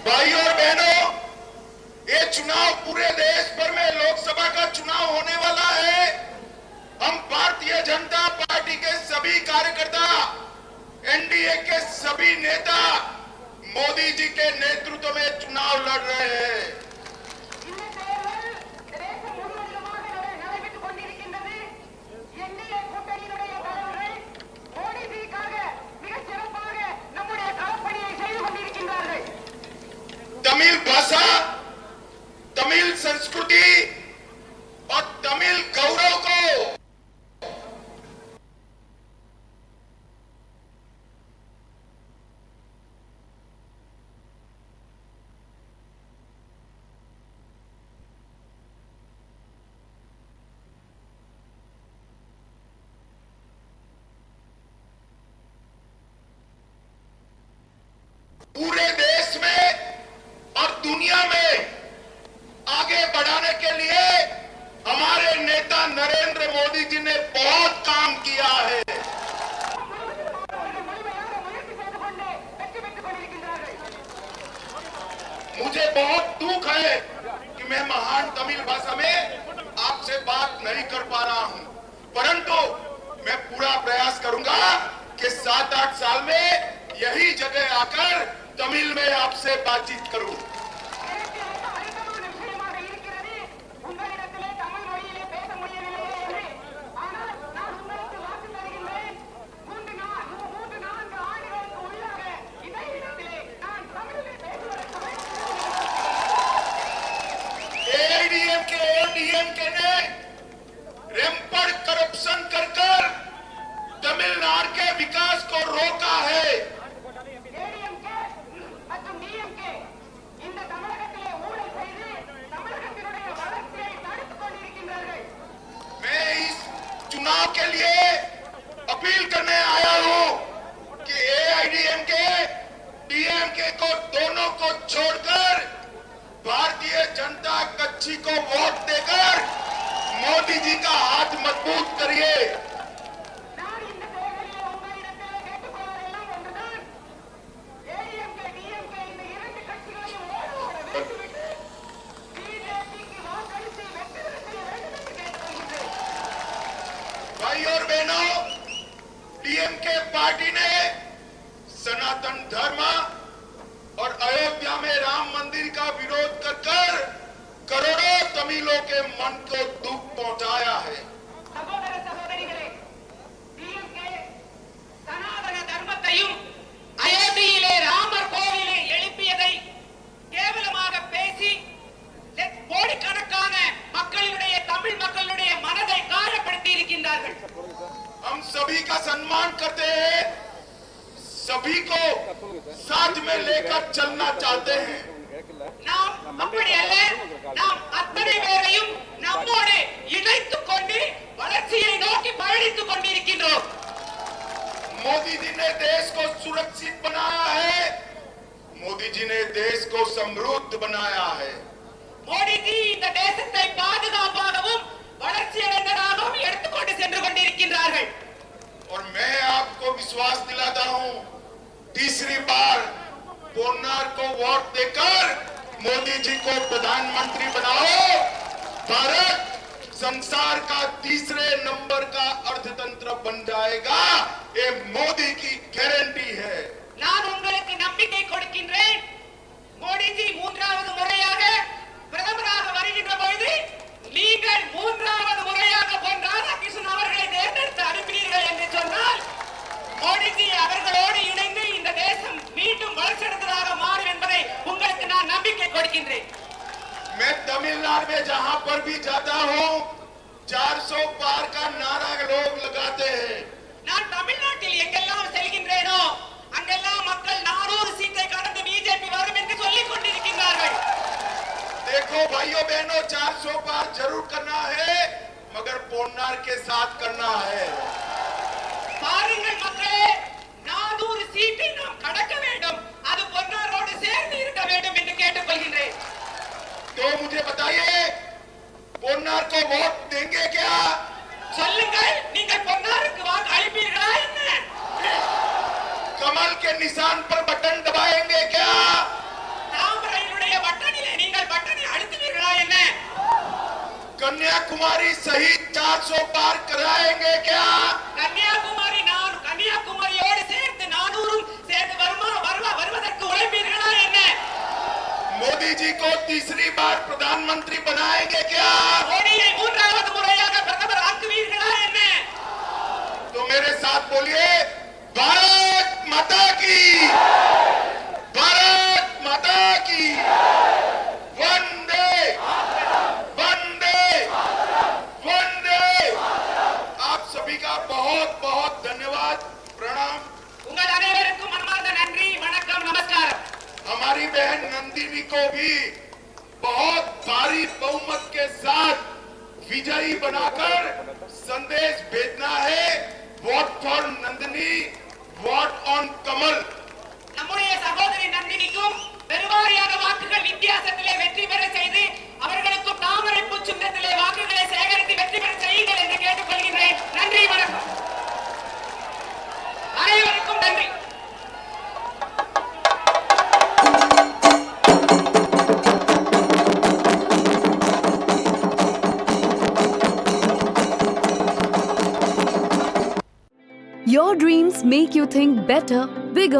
भाइयों और बहनों, ये चुनाव पूरे देश भर में लोकसभा का चुनाव होने वाला है। हम भारतीय जनता पार्टी के सभी कार्यकर्ता, एनडीए के सभी नेता मोदी जी के नेतृत्व में चुनाव लड़ रहे हैं। तमिल भाषा, तमिल संस्कृति पूरे देश में और दुनिया में आगे बढ़ाने के लिए हमारे नेता नरेंद्र मोदी जी ने बहुत काम किया है। मुझे बहुत दुख है कि मैं महान तमिल भाषा में आपसे बात नहीं कर पा रहा हूं, परंतु मैं पूरा प्रयास करूंगा कि 7-8 साल में यही जगह आकर तमिल में आपसे बातचीत करूं। एडीएमके ने रेम्पर करप्शन कर तमिलनाडु के विकास को रोका है। मैं इस चुनाव के लिए अपील करने आया हूं कि एआईडीएमके डीएमके को दोनों को छोड़कर भारतीय जनता कच्छी को वोट देकर मोदी जी का हाथ मजबूत करिए। भाई और बहनों, डीएमके पार्टी ने सनातन धर्म और अयोध्या में राम मंदिर का विरोध कर करोड़ों तमिलों के मन को दुख पहुंचाया है। சகோதர சகோதரிகளே, டிஎம்கே சனாதன தர்மத்தையும் அயோத்தியிலே ராமர் கோவிலை எழுப்பியதை கேவலமாக பேசி கோடிக்கணக்கான மக்களுடைய தமிழ் மக்களுடைய மனதை காயப்படுத்தி இருக்கின்றார்கள்। हम सभी का सम्मान करते हैं, सभी को साथ में लेकर चलना चाहते हैं। நாம் அப்படி அல்ல, நாம் அத்தனை பேரையும் நம்மோடு இணைத்துக் கொண்டு வளர்ச்சியை நோக்கி பயணித்துக் கொண்டிருக்கின்றோம்। मोदी जी ने देश को सुरक्षित बनाया है, मोदी जी ने देश को समृद्ध बनाया है। மோடிஜி இந்த தேசத்தை பாதுகாப்பாகவும் வளர்ச்சி அடைந்ததாகவும் எடுத்துக்கொண்டு சென்று கொண்டிருக்கின்றார்கள்। और मैं आपको विश्वास दिलाता हूं, तीसरी बार पोन्नार को वोट देकर मोदी जी को प्रधानमंत्री बनाओ। भारत संसार का तीसरे नंबर का अर्थतंत्र बन जाएगा, ये मोदी की गारंटी है। நான் உங்களுக்கு நம்பிக்கை கொடுக்கின்றேன்। மோடிஜி மூன்றாவது முறையாக பிரதமராக வருகின்ற பொழுது நீங்கள் மூன்றாவது முறையாக பொன் ராதாகிருஷ்ணன் அவர்களை தேர்ந்தெடுத்து அனுப்பினீர்கள் என்று சொன்னால் மோடிஜி அவர்களோடு இணைந்து இந்த தேசம் மீண்டும் வளர்ச்சியடைந்ததாக மாறும் என்பதை உங்களுக்கு நான் நம்பிக்கை கொடுக்கின்றேன்। मैं तमिलनाडु में जहां पर भी जाता हूं 400 पार का नारा लोग लगाते हैं। நான் தமிழ்நாட்டில் எங்கெல்லாம் செல்கின்றேனோ அங்கெல்லாம் மக்கள் 400 சீட்டை கடந்து பிஜேபி வரும் என்று சொல்லிக் கொண்டிருக்கிறார்கள்। देखो भाइयों बहनों, 400 पार जरूर करना है, मगर पोन्नार के साथ करना है। பாருங்கள் மக்களே, 400 சீட்டை நாம் கடக்க வேண்டும், அது பொன்னாரோடு சேர்ந்து இருக்க வேண்டும் என்று கேட்டுக்கொள்கின்றேன்। तो मुझे बताइए, पोन्नार को वोट देंगे क्या? சொல்லுங்கள், நீங்கள் பொன்னாருக்கு வாக்கு அளிப்பீர்களா என்ன? कमल के निशान पर बटन दबाएंगे क्या? தாமரையினுடைய பட்டனிலே நீங்கள் பட்டனை அழுத்துவீர்களா என்ன? कन्याकुमारी सहित 400 पार कराएंगे क्या? கன்னியாகுமரியோடு சேர்த்து 400 சேர்த்து வருவதற்கு உழைப்பீர்களா என்ன? मोदी जी को तीसरी बार प्रधानमंत्री बनाएंगे क्या? மோடியை மூன்றாவது முறையாக பிரதமர் ஆக்குவீர்களா என்ன? तो मेरे साथ बोलिए, भारत माता की, भारत माता की, वंदे वंदे वंदे। आप सभी का बहुत बहुत धन्यवाद, प्रणाम। உங்கள் அனைவருக்கும் மனமார்ந்த நன்றி, வணக்கம், நமஸ்காரம்। हमारी बहन नंदिनी को भी बहुत भारी बहुमत के साथ विजयी बनाकर संदेश भेजना है, vote for Nandini, vote on कमल। நம்முடைய சகோதரி Nandini Your dreams make you think better, bigger.